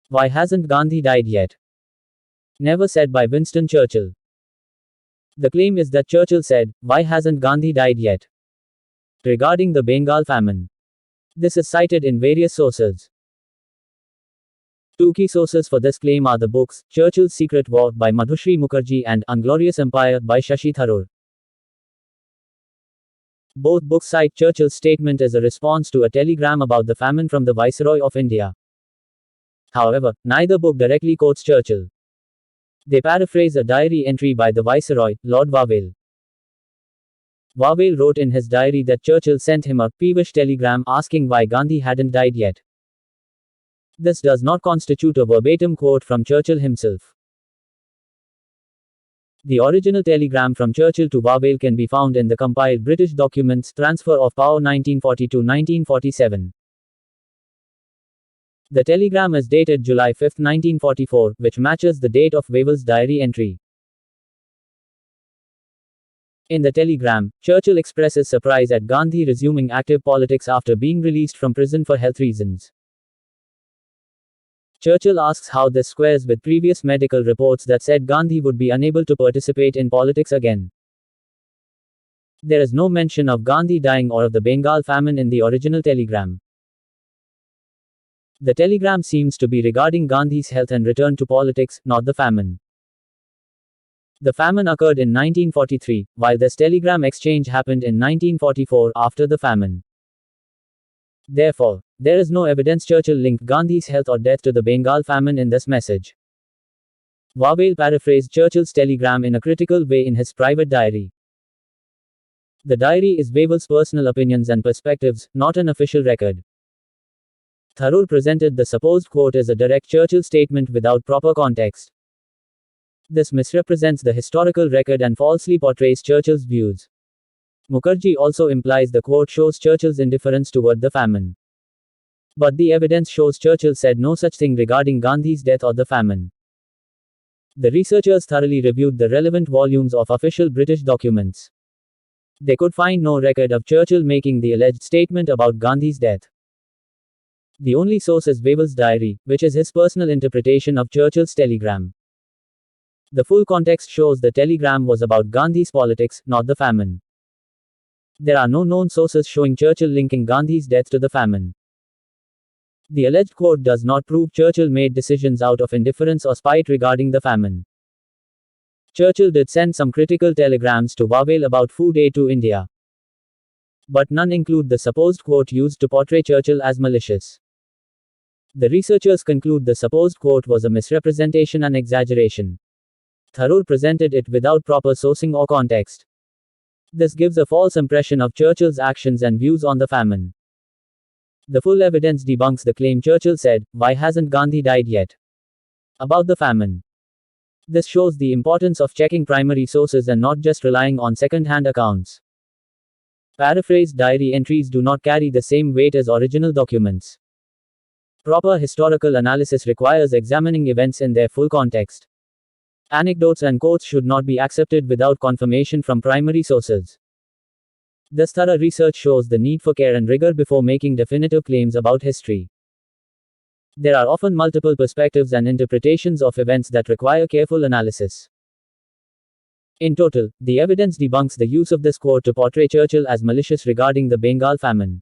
Why hasn't Gandhi died yet? Never said by Winston Churchill. The claim is that Churchill said, "Why hasn't Gandhi died yet?" regarding the Bengal famine. This is cited in various sources. Two key sources for this claim are the books, Churchill's Secret War by Madhushri Mukherjee and Unglorious Empire by Shashi Tharoor. Both books cite Churchill's statement as a response to a telegram about the famine from the Viceroy of India. However, neither book directly quotes Churchill. They paraphrase a diary entry by the Viceroy, Lord Wavell. Wavell wrote in his diary that Churchill sent him a peevish telegram asking why Gandhi hadn't died yet. This does not constitute a verbatim quote from Churchill himself. The original telegram from Churchill to Wavell can be found in the compiled British documents Transfer of Power 1940–1947. The telegram is dated July 5, 1944, which matches the date of Wavell's diary entry. In the telegram, Churchill expresses surprise at Gandhi resuming active politics after being released from prison for health reasons. Churchill asks how this squares with previous medical reports that said Gandhi would be unable to participate in politics again. There is no mention of Gandhi dying or of the Bengal famine in the original telegram. The telegram seems to be regarding Gandhi's health and return to politics, not the famine. The famine occurred in 1943, while this telegram exchange happened in 1944 after the famine. Therefore, there is no evidence Churchill linked Gandhi's health or death to the Bengal famine in this message. Wavell paraphrased Churchill's telegram in a critical way in his private diary. The diary is Wavell's personal opinions and perspectives, not an official record. Tharoor presented the supposed quote as a direct Churchill statement without proper context. This misrepresents the historical record and falsely portrays Churchill's views. Mukherjee also implies the quote shows Churchill's indifference toward the famine. But the evidence shows Churchill said no such thing regarding Gandhi's death or the famine. The researchers thoroughly reviewed the relevant volumes of official British documents. They could find no record of Churchill making the alleged statement about Gandhi's death. The only source is Wavell's diary, which is his personal interpretation of Churchill's telegram. The full context shows the telegram was about Gandhi's politics, not the famine. There are no known sources showing Churchill linking Gandhi's death to the famine. The alleged quote does not prove Churchill made decisions out of indifference or spite regarding the famine. Churchill did send some critical telegrams to Wavell about food aid to India. But none include the supposed quote used to portray Churchill as malicious. The researchers conclude the supposed quote was a misrepresentation and exaggeration. Tharoor presented it without proper sourcing or context. This gives a false impression of Churchill's actions and views on the famine. The full evidence debunks the claim Churchill said, "Why hasn't Gandhi died yet?" about the famine. This shows the importance of checking primary sources and not just relying on second-hand accounts. Paraphrased diary entries do not carry the same weight as original documents. Proper historical analysis requires examining events in their full context. Anecdotes and quotes should not be accepted without confirmation from primary sources. This thorough research shows the need for care and rigor before making definitive claims about history. There are often multiple perspectives and interpretations of events that require careful analysis. In total, the evidence debunks the use of this quote to portray Churchill as malicious regarding the Bengal famine.